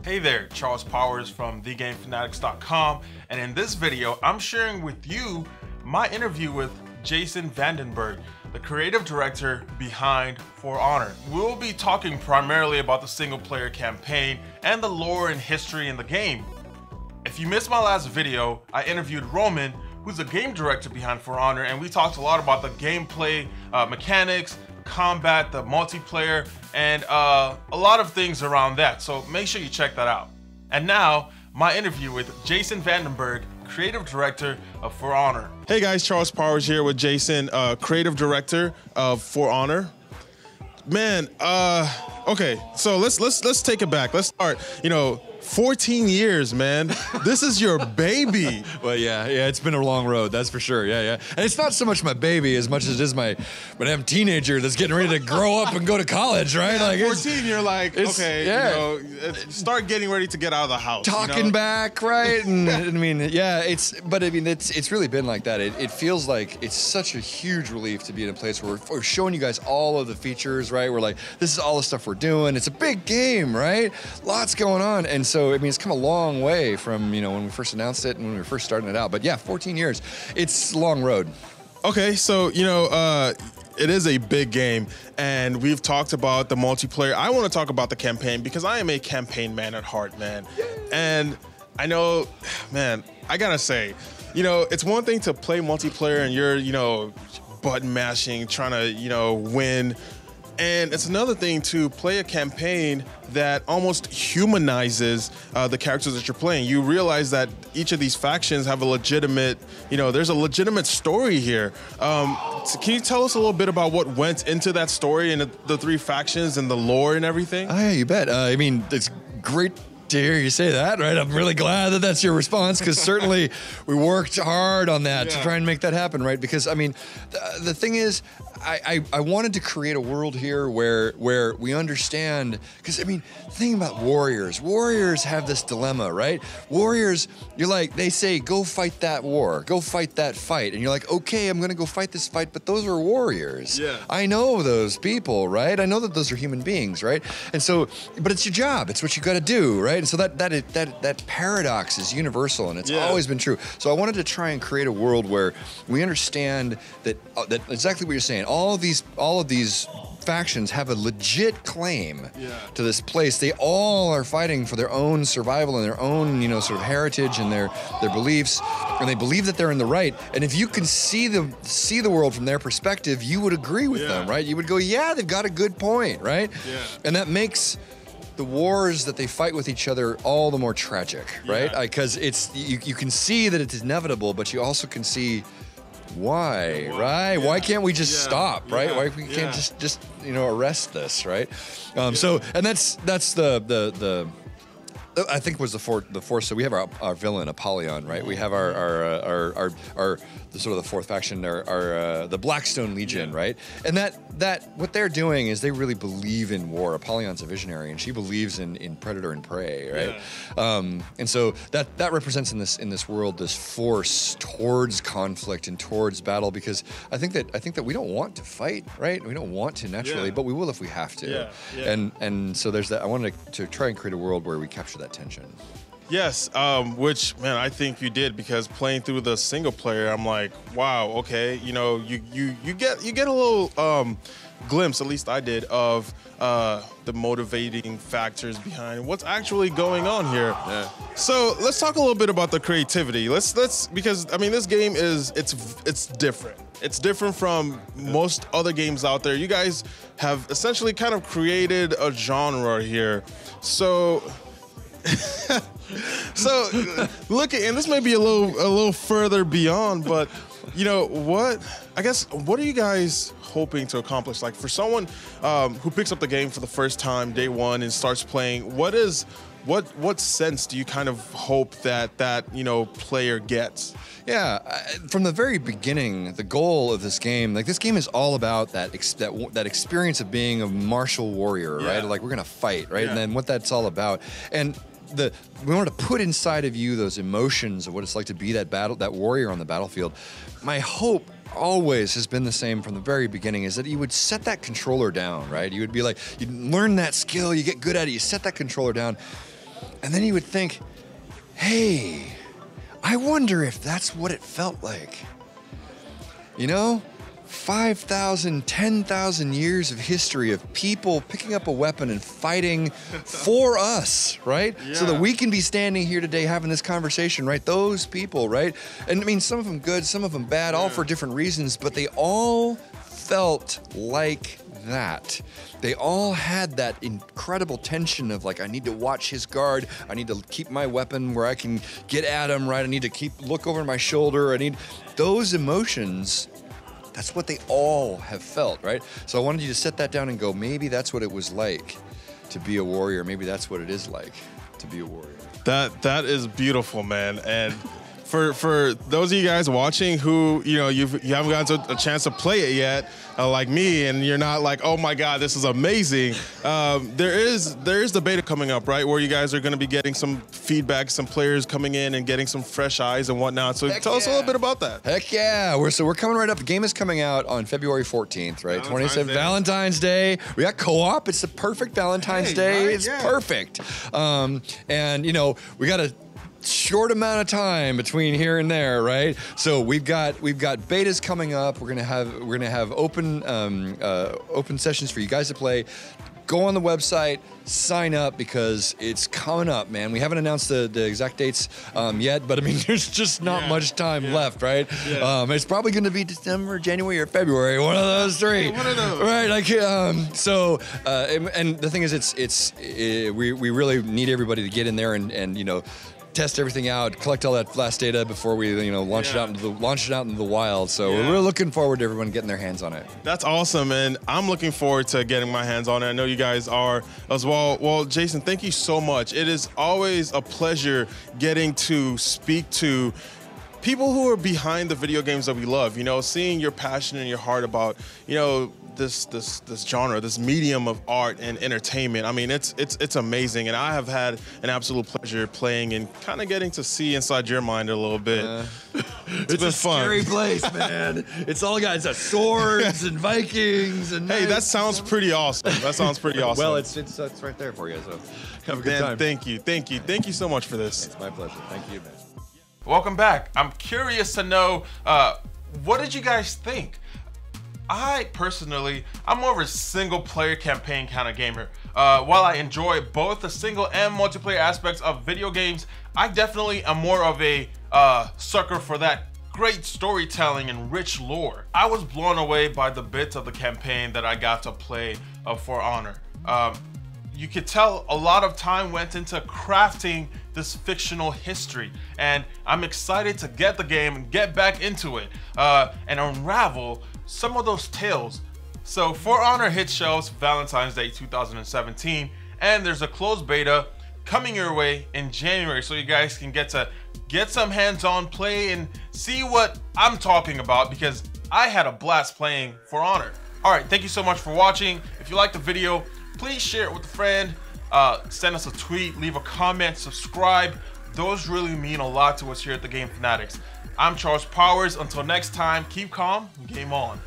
Hey there, Charles Powers from thegamefanatics.com, and in this video, I'm sharing with you my interview with Jason Vandenberghe, the creative director behind For Honor. We'll be talking primarily about the single-player campaign and the lore and history in the game. If you missed my last video, I interviewed Roman, who's the game director behind For Honor, and we talked a lot about the gameplay mechanics, combat, the multiplayer, and a lot of things around that, so make sure you check that out. And now, my interview with Jason Vandenberghe, creative director of For Honor. Hey guys, Charles Powers here with Jason, creative director of For Honor. Man, okay, so let's take it back. Let's start, 14 years, man. This is your baby. Well, yeah, it's been a long road, that's for sure. Yeah. And it's not so much my baby as much as it is my damn teenager that's getting ready to grow up and go to college, right? Yeah, like 14, you're like, okay, start getting ready to get out of the house. Talking back, right? And I mean, yeah, it's really been like that. It feels like it's such a huge relief to be in a place where we're showing you guys all of the features, right? We're like, this is all the stuff we're doing. It's a big game, right? Lots going on. And so, I mean, it's come a long way from, when we first announced it and when we were first starting it out. But yeah, 14 years, it's a long road. Okay, so, it is a big game, and we've talked about the multiplayer. I want to talk about the campaign because I am a campaign man at heart, man. And I know, man, I gotta say, it's one thing to play multiplayer and you're, button mashing, trying to, win. And it's another thing to play a campaign that almost humanizes the characters that you're playing. You realize that each of these factions have a legitimate, there's a legitimate story here. So can you tell us a little bit about what went into that story and the three factions and the lore and everything? Oh, yeah, you bet. I mean, it's great to hear you say that, right? I'm really glad that that's your response, because certainly we worked hard on that to try and make that happen, right? Because, I mean, the thing is, I wanted to create a world here where we understand, because I mean, think about warriors. Warriors have this dilemma, right? Warriors, you're like, they say, go fight that war, go fight that fight. And you're like, okay, I'm gonna go fight this fight, but those are warriors. Yeah. I know those people, right? I know that those are human beings, right? And so, but it's your job, it's what you gotta do, right? And so that paradox is universal, and it's always been true. So I wanted to try and create a world where we understand that exactly what you're saying. All of these factions have a legit claim to this place. They all are fighting for their own survival and their own, sort of heritage and their beliefs, and they believe that they're in the right. And if you can see the world from their perspective, you would agree with them, right? You would go, yeah, they've got a good point, right? Yeah. And that makes the wars that they fight with each other all the more tragic, right? Because it's you can see that it's inevitable, but you also can see why, right? Yeah. Why can't we just stop, right? Why we can't just arrest this, right? So, and that's the I think was the fourth. So we have our villain Apollyon, right? We have our the sort of the fourth faction, the Blackstone Legion, right? And that what they're doing is they really believe in war. Apollyon's a visionary, and she believes in predator and prey, right? Yeah. And so that represents in this world this force towards conflict and towards battle, because I think that we don't want to fight, right? We don't want to naturally, but we will if we have to. Yeah. Yeah. And so there's that. I wanted to try and create a world where we capture that tension. Yes, which, man, I think you did, because playing through the single player, I'm like, wow, okay, you get a little glimpse, at least I did, of the motivating factors behind what's actually going on here. Yeah. So let's talk a little bit about the creativity. Let's because I mean, this game it's different. It's different from most other games out there. You guys have essentially kind of created a genre here. So look at, and this may be a little further beyond, but what are you guys hoping to accomplish? Like, for someone who picks up the game for the first time, day one, and starts playing, what sense do you kind of hope that player gets? Yeah, from the very beginning, the goal of this game, like, this game is all about that experience of being a martial warrior, right? Like, we're gonna fight, right? And then what that's all about, and we wanted to put inside of you those emotions of what it's like to be that warrior on the battlefield. My hope always has been the same from the very beginning, is that you would set that controller down, right? You would be like, you'd learn that skill, you get good at it, you set that controller down, And then you would think, hey, I wonder if that's what it felt like. You know, 5,000, 10,000 years of history of people picking up a weapon and fighting for us, right? Yeah. So that we can be standing here today having this conversation, right? Those people, right? And I mean, some of them good, some of them bad, all for different reasons, but they all felt like that. They all had that incredible tension of like, I need to watch his guard. I need to keep my weapon where I can get at him, right? I need to look over my shoulder. I need those emotions. That's what they all have felt, right? So I wanted you to set that down and go, maybe that's what it was like to be a warrior. Maybe that's what it is like to be a warrior. That is beautiful, man. And for those of you guys watching who, you haven't gotten a chance to play it yet, like me, and you're not like, oh my God, this is amazing. There is the beta coming up, right? Where you guys are going to be getting some feedback, some players coming in and getting some fresh eyes and whatnot. So tell us a little bit about that. Heck yeah. We're coming right up. The game is coming out on February 14th, right? 27th, Valentine's Day. We got co-op. It's the perfect Valentine's Day. Right? It's perfect. And we got a short amount of time between here and there, right? So we've got betas coming up. We're gonna have open sessions for you guys to play. Go on the website, sign up, because it's coming up, man. We haven't announced the exact dates yet, but I mean, there's just not much time left, right? Yeah. It's probably going to be December, January, or February, one of those three. One of those. Right? And the thing is, we really need everybody to get in there and test everything out, collect all that last data before we launch it out into the wild. So we're really looking forward to everyone getting their hands on it. That's awesome, and I'm looking forward to getting my hands on it. I know you guys are as well. Well, Jason, thank you so much. It is always a pleasure getting to speak to people who are behind the video games that we love. Seeing your passion and your heart about this genre, this medium of art and entertainment. I mean, it's amazing, and I have had an absolute pleasure playing and kind of getting to see inside your mind a little bit. It's been fun. Scary place, man. It's all got swords and Vikings and hey, that sounds pretty awesome. That sounds pretty awesome. Well, it's right there for you. So have a good time. Thank you so much for this. It's my pleasure. Thank you, man. Welcome back. I'm curious to know, what did you guys think? I'm more of a single player campaign kind of gamer. While I enjoy both the single and multiplayer aspects of video games, I definitely am more of a sucker for that great storytelling and rich lore. I was blown away by the bits of the campaign that I got to play For Honor. You could tell a lot of time went into crafting this fictional history, and I'm excited to get the game and get back into it and unravel some of those tales. So For Honor hit shelves Valentine's Day 2017, and there's a closed beta coming your way in January, so you guys can get some hands-on play and see what I'm talking about, because I had a blast playing For Honor. All right, thank you so much for watching. If you liked the video, please share it with a friend, send us a tweet, leave a comment, subscribe. Those really mean a lot to us here at the Game Fanatics. I'm Charles Powers. Until next time, keep calm and game on.